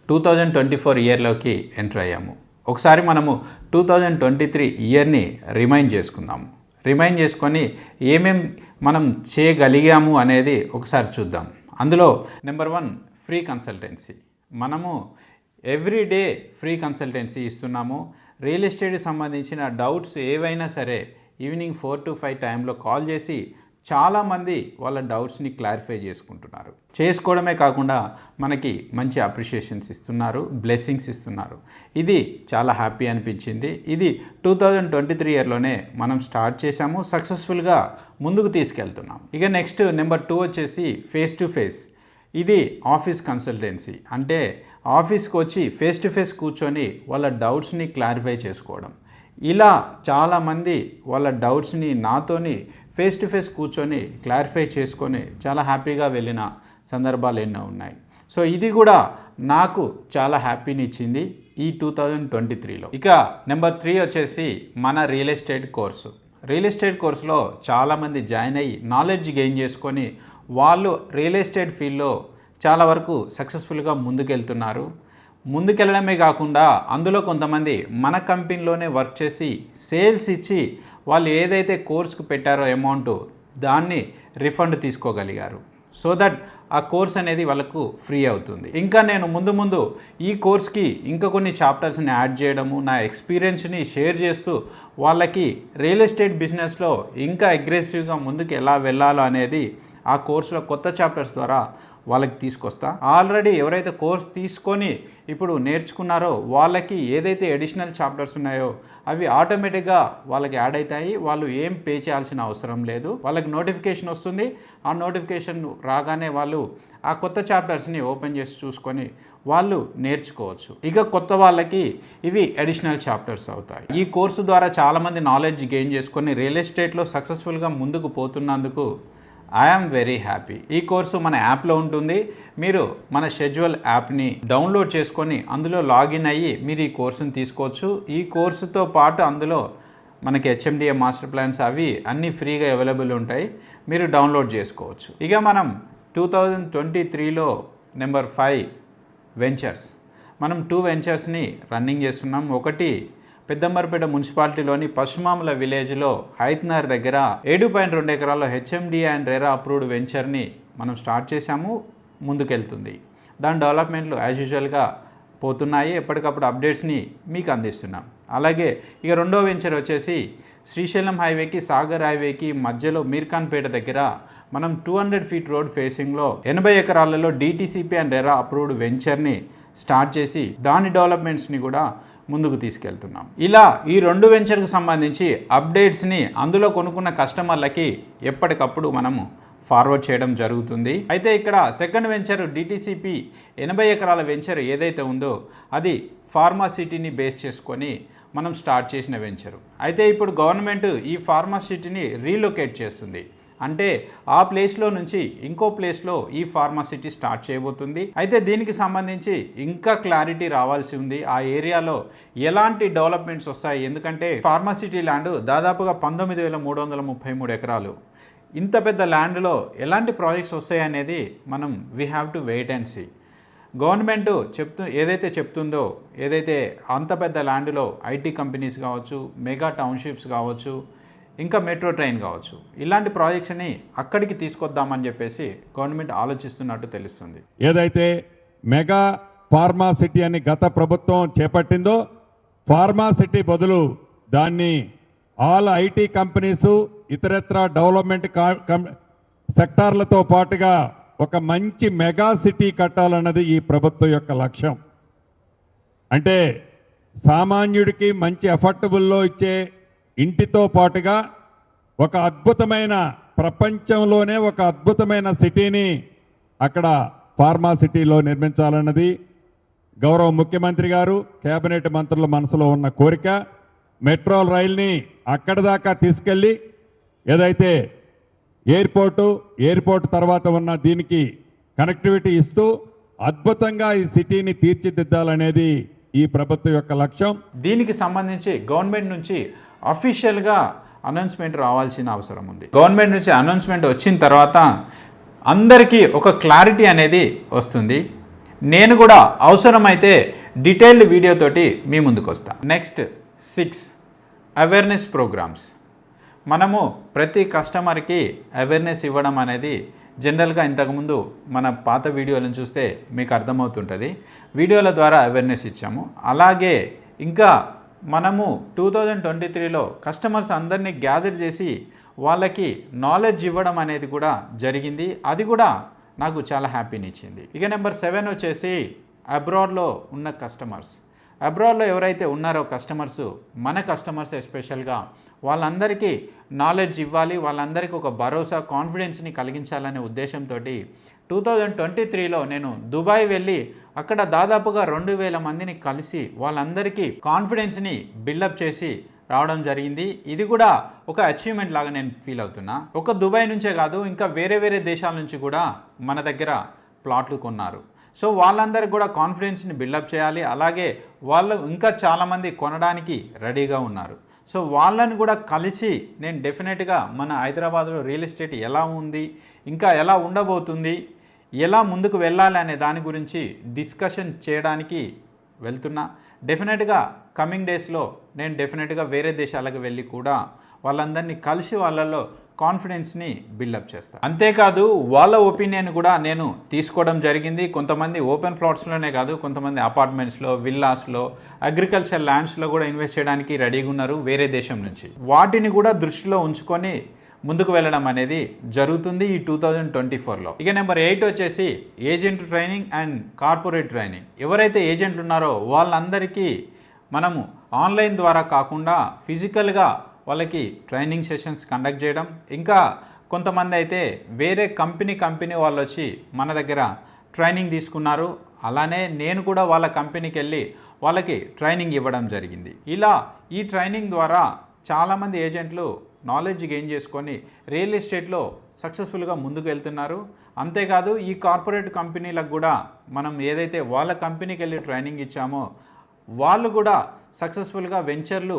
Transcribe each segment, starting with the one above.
2024 ఇయర్లోకి enter అయ్యాము. ఒకసారి మనము 2023 ఇయర్ని రిమైండ్ చేసుకుందాము. రిమైండ్ చేసుకొని ఏమేం మనం చేయగలిగాము అనేది ఒకసారి చూద్దాం. అందులో నెంబర్ 1 ఫ్రీ కన్సల్టెన్సీ. మనము ఎవ్రీడే ఫ్రీ కన్సల్టెన్సీ ఇస్తున్నాము. రియల్ ఎస్టేట్కి సంబంధించిన డౌట్స్ ఏవైనా సరే ఈవినింగ్ 4 to 5 టైంలో కాల్ చేసి చాలామంది వాళ్ళ డౌట్స్ని క్లారిఫై చేసుకుంటున్నారు. చేసుకోవడమే కాకుండా మనకి మంచి అప్రిషియేషన్స్ ఇస్తున్నారు, బ్లెస్సింగ్స్ ఇస్తున్నారు. ఇది చాలా హ్యాపీ అనిపించింది. ఇది 2023 ఇయర్లోనే మనం స్టార్ట్ చేశాము, సక్సెస్ఫుల్గా ముందుకు తీసుకెళ్తున్నాం. ఇక నెక్స్ట్ నెంబర్ 2 వచ్చేసి ఫేస్ టు ఫేస్. ఇది ఆఫీస్ కన్సల్టెన్సీ. అంటే ఆఫీస్కి వచ్చి ఫేస్ టు ఫేస్ కూర్చొని వాళ్ళ డౌట్స్ని క్లారిఫై చేసుకోవడం. ఇలా చాలామంది వాళ్ళ డౌట్స్ని నాతోని ఫేస్ టు ఫేస్ కూర్చొని క్లారిఫై చేసుకొని చాలా హ్యాపీగా వెళ్ళిన సందర్భాలు ఎన్నో ఉన్నాయి. సో ఇది కూడా నాకు చాలా హ్యాపీని ఇచ్చింది ఈ 2023లో. ఇక నెంబర్ 3 వచ్చేసి మన real estate course. Real estate కోర్సులో చాలామంది జాయిన్ అయ్యి నాలెడ్జ్ గెయిన్ చేసుకొని వాళ్ళు రియల్ ఎస్టేట్ ఫీల్డ్లో చాలా వరకు సక్సెస్ఫుల్గా ముందుకెళ్తున్నారు. ముందుకెళ్ళడమే కాకుండా అందులో కొంతమంది మన కంపెనీలోనే వర్క్ చేసి సేల్స్ ఇచ్చి వాళ్ళు ఏదైతే కోర్సుకు పెట్టారో అమౌంట్ దాన్ని రిఫండ్ తీసుకోగలిగారు. సో దట్ ఆ కోర్స్ అనేది వాళ్ళకు ఫ్రీ అవుతుంది. ఇంకా నేను ముందు ఈ కోర్స్కి ఇంకా కొన్ని చాప్టర్స్ని యాడ్ చేయడము, నా ఎక్స్పీరియన్స్ని షేర్ చేస్తూ వాళ్ళకి రియల్ ఎస్టేట్ బిజినెస్లో ఇంకా అగ్రెసివ్గా ముందుకు ఎలా వెళ్ళాలో అనేది ఆ కోర్సులో కొత్త చాప్టర్స్ ద్వారా వాళ్ళకి తీసుకొస్తా. ఆల్రెడీ ఎవరైతే కోర్స్ తీసుకొని ఇప్పుడు నేర్చుకున్నారో వాళ్ళకి ఏదైతే అడిషనల్ చాప్టర్స్ ఉన్నాయో అవి ఆటోమేటిక్గా వాళ్ళకి యాడ్ అవుతాయి. వాళ్ళు ఏం పే చేయాల్సిన అవసరం లేదు. వాళ్ళకి నోటిఫికేషన్ వస్తుంది. ఆ నోటిఫికేషన్ రాగానే వాళ్ళు ఆ కొత్త చాప్టర్స్ని ఓపెన్ చేసి చూసుకొని వాళ్ళు నేర్చుకోవచ్చు. ఇక కొత్త వాళ్ళకి ఇవి అడిషనల్ చాప్టర్స్ అవుతాయి. ఈ కోర్సు ద్వారా చాలామంది నాలెడ్జ్ గెయిన్ చేసుకొని రియల్ ఎస్టేట్లో సక్సెస్ఫుల్గా ముందుకు పోతున్నందుకు ఐఎమ్ వెరీ హ్యాపీ. ఈ కోర్సు మన యాప్లో ఉంటుంది. మీరు మన షెడ్యూల్ యాప్ని డౌన్లోడ్ చేసుకొని అందులో లాగిన్ అయ్యి మీరు ఈ కోర్సుని తీసుకోవచ్చు. ఈ కోర్సుతో పాటు అందులో మనకి హెచ్ఎండిఏ మాస్టర్ ప్లాన్స్ అవి అన్నీ ఫ్రీగా అవైలబుల్ ఉంటాయి. మీరు డౌన్లోడ్ చేసుకోవచ్చు. ఇక మనం 2023లో నెంబర్ 5 వెంచర్స్. మనం 2 వెంచర్స్ని రన్నింగ్ చేస్తున్నాం. ఒకటి పెద్దంబర్పేట మున్సిపాలిటీలోని పశ్చిమాముల విలేజ్లో హైత్నగర్ దగ్గర 7.2 ఎకరాల్లో హెచ్ఎండిఏ అండ్ రెరా అప్రూవ్డ్ వెంచర్ని మనం స్టార్ట్ చేశాము. ముందుకెళ్తుంది. దాని డెవలప్మెంట్లు యాజ్ యూజువల్గా పోతున్నాయి. ఎప్పటికప్పుడు అప్డేట్స్ని మీకు అందిస్తున్నాం. అలాగే ఇక రెండో వెంచర్ వచ్చేసి శ్రీశైలం హైవేకి సాగర్ హైవేకి మధ్యలో మీర్ఖాన్పేట దగ్గర మనం 200 feet రోడ్ ఫేసింగ్లో 80 ఎకరాలలో డిటిసిపి అండ్ రెరా అప్రూవ్డ్ వెంచర్ని స్టార్ట్ చేసి దాని డెవలప్మెంట్స్ని కూడా ముందుకు తీసుకెళ్తున్నాం. ఇలా ఈ 2 వెంచర్కి సంబంధించి అప్డేట్స్ని అందులో కొనుక్కున్న కస్టమర్లకి ఎప్పటికప్పుడు మనము ఫార్వర్డ్ చేయడం జరుగుతుంది. అయితే ఇక్కడ సెకండ్ వెంచర్ డిటిసిపి 80 ఎకరాల వెంచర్ ఏదైతే ఉందో అది ఫార్మాసిటీని బేస్ చేసుకొని మనం స్టార్ట్ చేసిన వెంచరు. అయితే ఇప్పుడు గవర్నమెంట్ ఈ ఫార్మాసిటీని రీలొకేట్ చేస్తుంది. అంటే ఆ ప్లేస్లో నుంచి ఇంకో ప్లేస్లో ఈ ఫార్మాసిటీ స్టార్ట్ చేయబోతుంది. అయితే దీనికి సంబంధించి ఇంకా క్లారిటీ రావాల్సి ఉంది. ఆ ఏరియాలో ఎలాంటి డెవలప్మెంట్స్ వస్తాయి. ఎందుకంటే ఫార్మాసిటీ ల్యాండ్ దాదాపుగా 19,333 ఎకరాలు. ఇంత పెద్ద ల్యాండ్లో ఎలాంటి ప్రాజెక్ట్స్ వస్తాయి అనేది మనం we have to wait and see. Government ఏదైతే చెప్తుందో, ఏదైతే అంత పెద్ద ల్యాండ్లో ఐటీ కంపెనీస్ కావచ్చు, మెగా టౌన్షిప్స్ కావచ్చు, ఇంకా మెట్రో ట్రైన్ కావచ్చు, ఇలాంటి ప్రాజెక్ట్స్ని అక్కడికి తీసుకొద్దామని చెప్పేసి గవర్నమెంట్ ఆలోచిస్తున్నట్టు తెలుస్తుంది. ఏదైతే మెగా ఫార్మాసిటీ అని గత ప్రభుత్వం చేపట్టిందో ఫార్మాసిటీ బదులు దాన్ని ఆల్ ఐటీ కంపెనీసు ఇతరత్ర డెవలప్మెంట్ సెక్టార్లతో పాటుగా ఒక మంచి మెగా సిటీ కట్టాలన్నది ఈ ప్రభుత్వం యొక్క లక్ష్యం. అంటే సామాన్యుడికి మంచి అఫోర్డబుల్లో ఇచ్చే ఇంటితో పాటుగా ఒక అద్భుతమైన ప్రపంచంలోనే ఒక అద్భుతమైన సిటీని అక్కడ ఫార్మాసిటీలో నిర్మించాలన్నది గౌరవ ముఖ్యమంత్రి గారు కేబినెట్ మంత్రుల మనసులో ఉన్న కోరిక. మెట్రో రైల్ని అక్కడి దాకా తీసుకెళ్ళి ఏదైతే ఎయిర్పోర్ట్ తర్వాత ఉన్న దీనికి కనెక్టివిటీ ఇస్తూ అద్భుతంగా ఈ సిటీని తీర్చిదిద్దాలనేది ఈ ప్రభుత్వం యొక్క లక్ష్యం. దీనికి సంబంధించి గవర్నమెంట్ నుంచి అఫీషియల్గా అనౌన్స్మెంట్ రావాల్సిన అవసరం ఉంది. గవర్నమెంట్ నుంచి అనౌన్స్మెంట్ వచ్చిన తర్వాత అందరికీ ఒక క్లారిటీ అనేది వస్తుంది. నేను కూడా అవసరమైతే డీటెయిల్డ్ వీడియోతోటి మీ ముందుకు వస్తాను. Next 6 awareness programmes. మనము ప్రతి కస్టమర్కి అవేర్నెస్ ఇవ్వడం అనేది జనరల్గా ఇంతకుముందు మన పాత వీడియోలను చూస్తే మీకు అర్థమవుతుంటుంది. వీడియోల ద్వారా అవేర్నెస్ ఇచ్చాము. అలాగే ఇంకా మనము 2023లో కస్టమర్స్ అందరినీ గ్యాదర్ చేసి వాళ్ళకి నాలెడ్జ్ ఇవ్వడం అనేది కూడా జరిగింది. అది కూడా నాకు చాలా హ్యాపీని ఇచ్చింది. ఇక నెంబర్ 7 వచ్చేసి అబ్రాడ్లో ఉన్న కస్టమర్స్. అబ్రాడ్లో ఎవరైతే ఉన్నారో కస్టమర్స్, మన కస్టమర్స్ ఎస్పెషల్గా వాళ్ళందరికీ నాలెడ్జ్ ఇవ్వాలి, వాళ్ళందరికీ ఒక భరోసా, కాన్ఫిడెన్స్ని కలిగించాలనే ఉద్దేశంతో 2023లో నేను దుబాయ్ వెళ్ళి అక్కడ దాదాపుగా 2000 మందిని కలిసి వాళ్ళందరికీ కాన్ఫిడెన్స్ని బిల్డప్ చేసి రావడం జరిగింది. ఇది కూడా ఒక అచీవ్మెంట్ లాగా నేను ఫీల్ అవుతున్నా. ఒక దుబాయ్ నుంచే కాదు, ఇంకా వేరే వేరే దేశాల నుంచి కూడా మన దగ్గర ప్లాట్లు కొన్నారు. సో వాళ్ళందరికీ కూడా కాన్ఫిడెన్స్ని బిల్డప్ చేయాలి. అలాగే వాళ్ళు ఇంకా చాలామంది కొనడానికి రెడీగా ఉన్నారు. సో వాళ్ళని కూడా కలిసి నేను డెఫినెట్గా మన హైదరాబాద్లో రియల్ ఎస్టేట్ ఎలా ఉంది, ఇంకా ఎలా ఉండబోతుంది, ఎలా ముందుకు వెళ్ళాలి అనే దాని గురించి డిస్కషన్ చేయడానికి వెళ్తున్నా. డెఫినెట్గా కమింగ్ డేస్లో నేను డెఫినెట్గా వేరే దేశాలకు వెళ్ళి కూడా వాళ్ళందరినీ కలిసి వాళ్ళలో కాన్ఫిడెన్స్ని బిల్డప్ చేస్తాను. అంతేకాదు వాళ్ళ ఒపీనియన్ కూడా నేను తీసుకోవడం జరిగింది. కొంతమంది ఓపెన్ ప్లాట్స్లోనే కాదు, కొంతమంది అపార్ట్మెంట్స్లో, విల్లాస్లో, అగ్రికల్చర్ ల్యాండ్స్లో కూడా ఇన్వెస్ట్ చేయడానికి రెడీగా ఉన్నారు వేరే దేశం నుంచి. వాటిని కూడా దృష్టిలో ఉంచుకొని ముందుకు వెళ్ళడం అనేది జరుగుతుంది ఈ 2024లో. ఇక నెంబర్ 8 వచ్చేసి agent training and corporate training. ఎవరైతే ఏజెంట్లు ఉన్నారో వాళ్ళందరికీ మనము ఆన్లైన్ ద్వారా కాకుండా ఫిజికల్గా వాళ్ళకి ట్రైనింగ్ సెషన్స్ కండక్ట్ చేయడం. ఇంకా కొంతమంది అయితే వేరే కంపెనీ వాళ్ళు వచ్చి మన దగ్గర ట్రైనింగ్ తీసుకున్నారు. అలానే నేను కూడా వాళ్ళ కంపెనీకి వెళ్ళి వాళ్ళకి ట్రైనింగ్ ఇవ్వడం జరిగింది. ఇలా ఈ ట్రైనింగ్ ద్వారా చాలామంది ఏజెంట్లు నాలెడ్జ్ గెయిన్ చేసుకొని రియల్ ఎస్టేట్లో సక్సెస్ఫుల్గా ముందుకు వెళ్తున్నారు. అంతేకాదు ఈ కార్పొరేట్ కంపెనీలకు కూడా మనం ఏదైతే వాళ్ళ కంపెనీకి వెళ్ళి ట్రైనింగ్ ఇచ్చామో వాళ్ళు కూడా సక్సెస్ఫుల్గా వెంచర్లు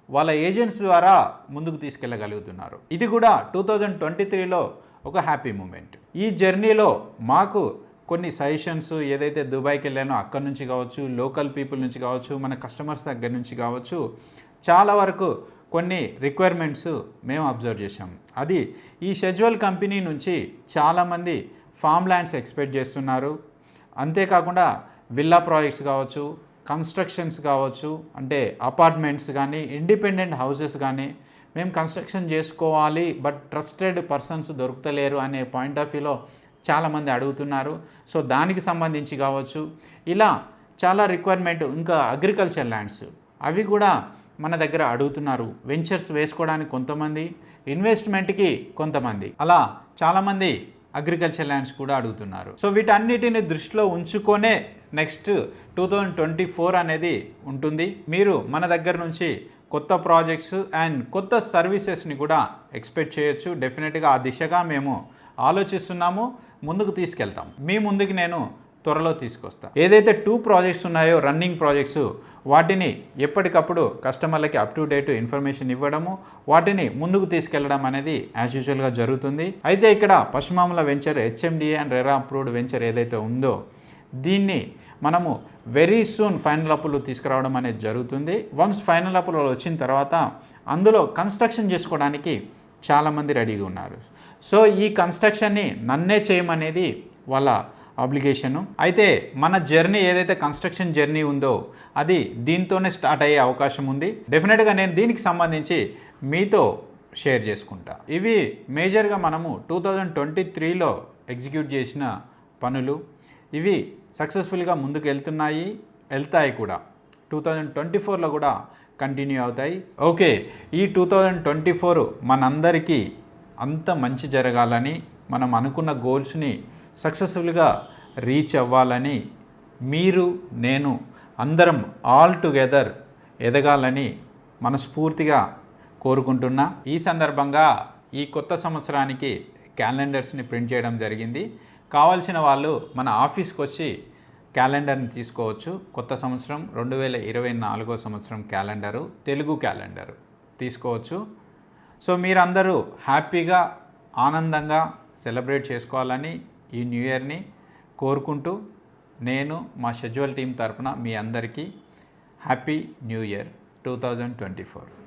వాళ్ళ ఏజెంట్స్ ద్వారా ముందుకు తీసుకెళ్ళగలుగుతున్నారు. ఇది కూడా 2023లో ఒక హ్యాపీ మూమెంట్. ఈ జర్నీలో మాకు కొన్ని సజెషన్స్ ఏదైతే దుబాయ్కి వెళ్ళానో అక్కడి నుంచి కావచ్చు, లోకల్ పీపుల్ నుంచి కావచ్చు, మన కస్టమర్స్ దగ్గర నుంచి కావచ్చు, చాలా వరకు కొన్ని రిక్వైర్మెంట్స్ మేము అబ్జర్వ్ చేసాం. అది ఈ షెడ్యూల్ కంపెనీ నుంచి చాలామంది ఫామ్ ల్యాండ్స్ ఎక్స్పెక్ట్ చేస్తున్నారు. అంతేకాకుండా విల్లా ప్రాజెక్ట్స్ కావచ్చు, కన్స్ట్రక్షన్స్ కావచ్చు, అంటే అపార్ట్మెంట్స్ కానీ, ఇండిపెండెంట్ హౌసెస్ కానీ మేము కన్స్ట్రక్షన్ చేసుకోవాలి బట్ ట్రస్టెడ్ పర్సన్స్ దొరుకుతలేరు అనే పాయింట్ ఆఫ్ వ్యూలో చాలామంది అడుగుతున్నారు. సో దానికి సంబంధించి కావచ్చు, ఇలా చాలా రిక్వైర్మెంట్. ఇంకా అగ్రికల్చర్ ల్యాండ్స్ అవి కూడా మన దగ్గర అడుగుతున్నారు. వెంచర్స్ వేసుకోవడానికి కొంతమంది, ఇన్వెస్ట్మెంట్కి కొంతమంది, అలా చాలామంది అగ్రికల్చర్ ల్యాండ్స్ కూడా అడుగుతున్నారు. సో వీటన్నిటిని దృష్టిలో ఉంచుకొనే నెక్స్ట్ 2024 అనేది ఉంటుంది. మీరు మన దగ్గర నుంచి కొత్త ప్రాజెక్ట్స్ అండ్ కొత్త సర్వీసెస్ని కూడా ఎక్స్పెక్ట్ చేయొచ్చు. డెఫినెట్గా ఆ దిశగా మేము ఆలోచిస్తున్నాము, ముందుకు తీసుకెళ్తాం. మీ ముందుకు నేను త్వరలో తీసుకొస్తాను. ఏదైతే 2 ప్రాజెక్ట్స్ ఉన్నాయో రన్నింగ్ ప్రాజెక్ట్స్, వాటిని ఎప్పటికప్పుడు కస్టమర్లకి అప్ టు డేట్ ఇన్ఫర్మేషన్ ఇవ్వడము, వాటిని ముందుకు తీసుకెళ్లడం అనేది యాజ్ యూజువల్గా జరుగుతుంది. అయితే ఇక్కడ పశ్చిమామల venture HMDA and RERA approved venture ఏదైతే ఉందో దీన్ని మనము వెరీ సూన్ ఫైనల్ అప్రూవల్ తీసుకురావడం అనేది జరుగుతుంది. వన్స్ ఫైనల్ అప్రూవల్ వచ్చిన తర్వాత అందులో కన్స్ట్రక్షన్ చేసుకోవడానికి చాలామంది రెడీగా ఉన్నారు. సో ఈ కన్స్ట్రక్షన్ని నన్నే చేయమనేది వాళ్ళ అబ్లిగేషను. అయితే మన జర్నీ ఏదైతే కన్స్ట్రక్షన్ జర్నీ ఉందో అది దీంతోనే స్టార్ట్ అయ్యే అవకాశం ఉంది. డెఫినెట్గా నేను దీనికి సంబంధించి మీతో షేర్ చేసుకుంటా. ఇవి మేజర్గా మనము 2023లో ఎగ్జిక్యూట్ చేసిన పనులు. ఇవి సక్సెస్ఫుల్గా ముందుకు వెళ్తాయి కూడా. 2024లో కూడా కంటిన్యూ అవుతాయి. ఓకే, ఈ 2024 మనందరికీ అంత మంచి జరగాలని, మనం అనుకున్న గోల్స్ని సక్సెస్ఫుల్గా రీచ్ అవ్వాలని, మీరు నేను అందరం ఆల్ టుగెదర్ ఎదగాలని మనస్ఫూర్తిగా కోరుకుంటున్నా. ఈ సందర్భంగా ఈ కొత్త సంవత్సరానికి క్యాలెండర్స్ని ప్రింట్ చేయడం జరిగింది. కావాల్సిన వాళ్ళు మన ఆఫీస్కి వచ్చి క్యాలెండర్ని తీసుకోవచ్చు. కొత్త సంవత్సరం 2024 సంవత్సరం క్యాలెండరు, తెలుగు క్యాలెండరు తీసుకోవచ్చు. సో మీరందరూ హ్యాపీగా ఆనందంగా సెలబ్రేట్ చేసుకోవాలని ఈ న్యూ ఇయర్ని కోరుకుంటూ నేను మా షెడ్యూల్ టీం తరపున మీ అందరికీ హ్యాపీ న్యూ ఇయర్ 2024.